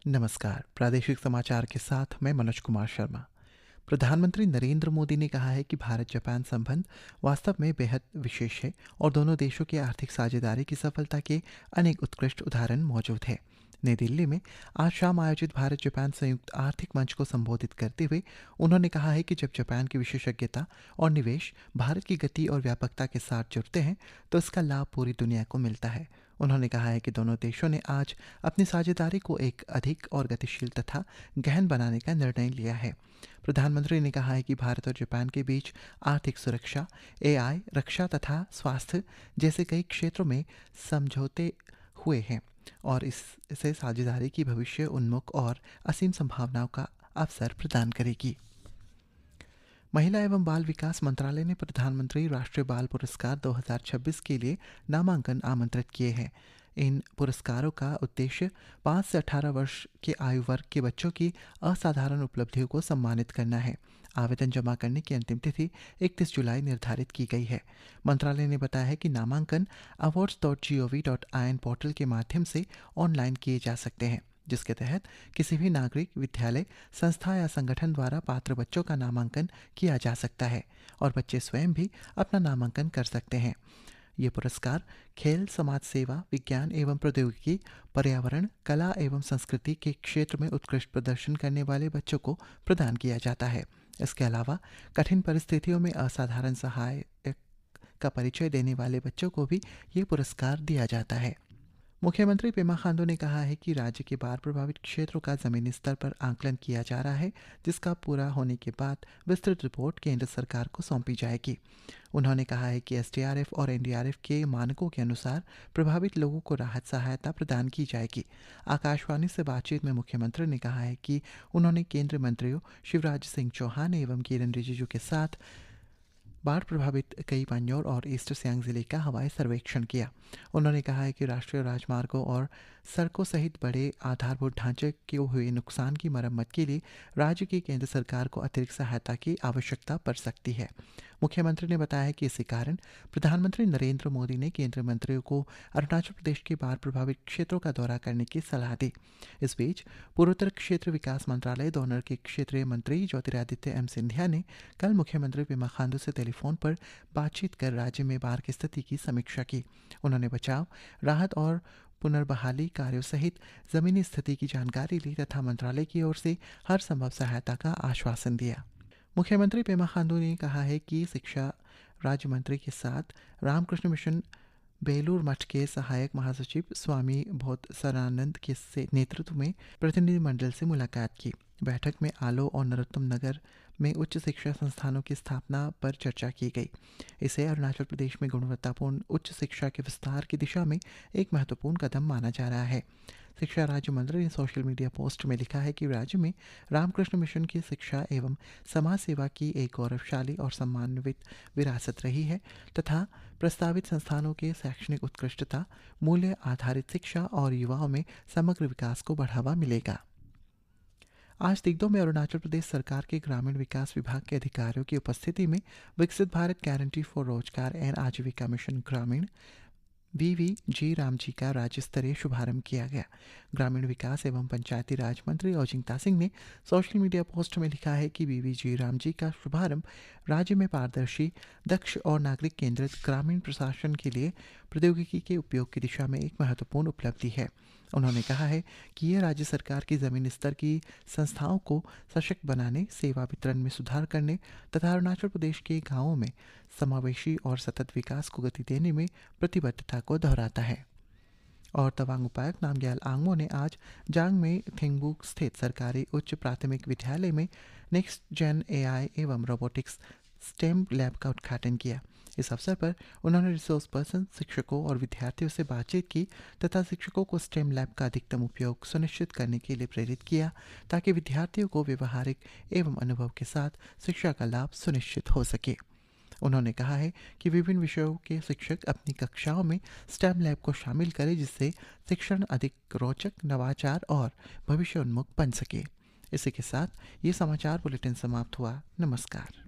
नमस्कार। प्रादेशिक समाचार के साथ मैं मनोज कुमार शर्मा। प्रधानमंत्री नरेंद्र मोदी ने कहा है कि भारत जापान संबंध वास्तव में बेहद विशेष है और दोनों देशों की आर्थिक साझेदारी की सफलता के अनेक उत्कृष्ट उदाहरण मौजूद हैं। नई दिल्ली में आज शाम आयोजित भारत जापान संयुक्त आर्थिक मंच को संबोधित करते हुए उन्होंने कहा है कि जब जापान की विशेषज्ञता और निवेश भारत की गति और व्यापकता के साथ जुड़ते हैं तो इसका लाभ पूरी दुनिया को मिलता है। उन्होंने कहा है कि दोनों देशों ने आज अपनी साझेदारी को एक अधिक और गतिशील तथा गहन बनाने का निर्णय लिया है। प्रधानमंत्री ने कहा है कि भारत और जापान के बीच आर्थिक सुरक्षा, एआई, रक्षा तथा स्वास्थ्य जैसे कई क्षेत्रों में समझौते हुए हैं और इससे साझेदारी की भविष्य उन्मुख और असीम संभावनाओं का अवसर प्रदान करेगी। महिला एवं बाल विकास मंत्रालय ने प्रधानमंत्री राष्ट्रीय बाल पुरस्कार 2026 के लिए नामांकन आमंत्रित किए हैं। इन पुरस्कारों का उद्देश्य 5 से 18 वर्ष के आयु वर्ग के बच्चों की असाधारण उपलब्धियों को सम्मानित करना है। आवेदन जमा करने की अंतिम तिथि 31 जुलाई निर्धारित की गई है। मंत्रालय ने बताया है कि नामांकन awards.gov.in पोर्टल के माध्यम से ऑनलाइन किए जा सकते हैं, जिसके तहत किसी भी नागरिक, विद्यालय, संस्था या संगठन द्वारा पात्र बच्चों का नामांकन किया जा सकता है और बच्चे स्वयं भी अपना नामांकन कर सकते हैं। ये पुरस्कार खेल, समाज सेवा, विज्ञान एवं प्रौद्योगिकी, पर्यावरण, कला एवं संस्कृति के क्षेत्र में उत्कृष्ट प्रदर्शन करने वाले बच्चों को प्रदान किया जाता है। इसके अलावा कठिन परिस्थितियों में असाधारण सहायक का परिचय देने वाले बच्चों को भी ये पुरस्कार दिया जाता है। मुख्यमंत्री पेमा खांडू ने कहा है कि राज्य के बाढ़ प्रभावित क्षेत्रों का जमीनी स्तर पर आकलन किया जा रहा है, जिसका पूरा होने के बाद विस्तृत रिपोर्ट केंद्र सरकार को सौंपी जाएगी। उन्होंने कहा है कि एसडीआरएफ और एनडीआरएफ के मानकों के अनुसार प्रभावित लोगों को राहत सहायता प्रदान की जाएगी। आकाशवाणी से बातचीत में मुख्यमंत्री ने कहा है कि उन्होंने केंद्रीय मंत्रियों शिवराज सिंह चौहान एवं किरेन रिजिजू के साथ बाढ़ प्रभावित कई पान्योर और ईस्ट सियांग जिले का हवाई सर्वेक्षण किया। उन्होंने कहा है कि राष्ट्रीय राजमार्गों और सड़कों सहित बड़े आधारभूत ढांचे के हुए नुकसान की मरम्मत के लिए राज्य की केंद्र सरकार को अतिरिक्त सहायता की आवश्यकता पड़ सकती है। मुख्यमंत्री ने बताया कि इसी कारण प्रधानमंत्री नरेंद्र मोदी ने केंद्रीय मंत्रियों को अरुणाचल प्रदेश के बाढ़ प्रभावित क्षेत्रों का दौरा करने की सलाह दी। इस बीच पूर्वोत्तर क्षेत्र विकास मंत्रालय डोनर के क्षेत्रीय मंत्री ज्योतिरादित्य एम सिंधिया ने कल मुख्यमंत्री पेमा खांडू से टेलीफोन पर बातचीत कर राज्य में बाढ़ की स्थिति की समीक्षा की। उन्होंने बचाव, राहत और पुनर्बहाली कार्यों सहित जमीनी स्थिति की जानकारी ली तथा मंत्रालय की ओर से हर संभव सहायता का आश्वासन दिया। मुख्यमंत्री पेमा खांडू ने कहा है कि शिक्षा राज्य मंत्री के साथ रामकृष्ण मिशन बेलूर मठ के सहायक महासचिव स्वामी बोधसरानंद के नेतृत्व में प्रतिनिधिमंडल से मुलाकात की। बैठक में आलो और नरोत्तम नगर में उच्च शिक्षा संस्थानों की स्थापना पर चर्चा की गई। इसे अरुणाचल प्रदेश में गुणवत्तापूर्ण उच्च शिक्षा के विस्तार की दिशा में एक महत्वपूर्ण कदम माना जा रहा है। शिक्षा राज्य मंत्री ने सोशल मीडिया पोस्ट में लिखा है कि राज्य में रामकृष्ण मिशन की शिक्षा एवं समाज सेवा की एक गौरवशाली और सम्मानित विरासत रही है तथा प्रस्तावित संस्थानों के शैक्षणिक उत्कृष्टता, मूल्य आधारित शिक्षा और युवाओं में समग्र विकास को बढ़ावा मिलेगा। आज दिगदो में अरुणाचल प्रदेश सरकार के ग्रामीण विकास विभाग के अधिकारियों की उपस्थिति में विकसित भारत गारंटी फॉर रोजगार एवं आजीविका मिशन ग्रामीण VVG रामजी का राज्य स्तरीय शुभारंभ किया गया। ग्रामीण विकास एवं पंचायती राज मंत्री ओजिंग तासिंग ने सोशल मीडिया पोस्ट में लिखा है कि VVG रामजी का शुभारंभ राज्य में पारदर्शी, दक्ष और नागरिक केंद्रित ग्रामीण प्रशासन के लिए प्रौद्योगिकी के उपयोग की दिशा में एक महत्वपूर्ण उपलब्धि है। उन्होंने कहा है कि यह राज्य सरकार की जमीनी स्तर की संस्थाओं को सशक्त बनाने, सेवा वितरण में सुधार करने तथा अरुणाचल प्रदेश के गांवों में समावेशी और सतत विकास को गति देने में प्रतिबद्धता को दोहराता है। और तवांग उपायुक्त नामग्याल आंगमो ने आज जांग में थिंगबुक स्थित सरकारी उच्च प्राथमिक विद्यालय में नेक्स्ट जेन AI एवं रोबोटिक्स स्टेम लैब का उद्घाटन किया। इस अवसर पर उन्होंने रिसोर्स पर्सन, शिक्षकों और विद्यार्थियों से बातचीत की तथा शिक्षकों को स्टेम लैब का अधिकतम उपयोग सुनिश्चित करने के लिए प्रेरित किया ताकि विद्यार्थियों को व्यवहारिक एवं अनुभव के साथ शिक्षा का लाभ सुनिश्चित हो सके। उन्होंने कहा है कि विभिन्न विषयों के शिक्षक अपनी कक्षाओं में स्टेम लैब को शामिल करें, जिससे शिक्षण अधिक रोचक, नवाचार और भविष्योन्मुख बन सके। इसी के साथ ये समाचार बुलेटिन समाप्त हुआ। नमस्कार।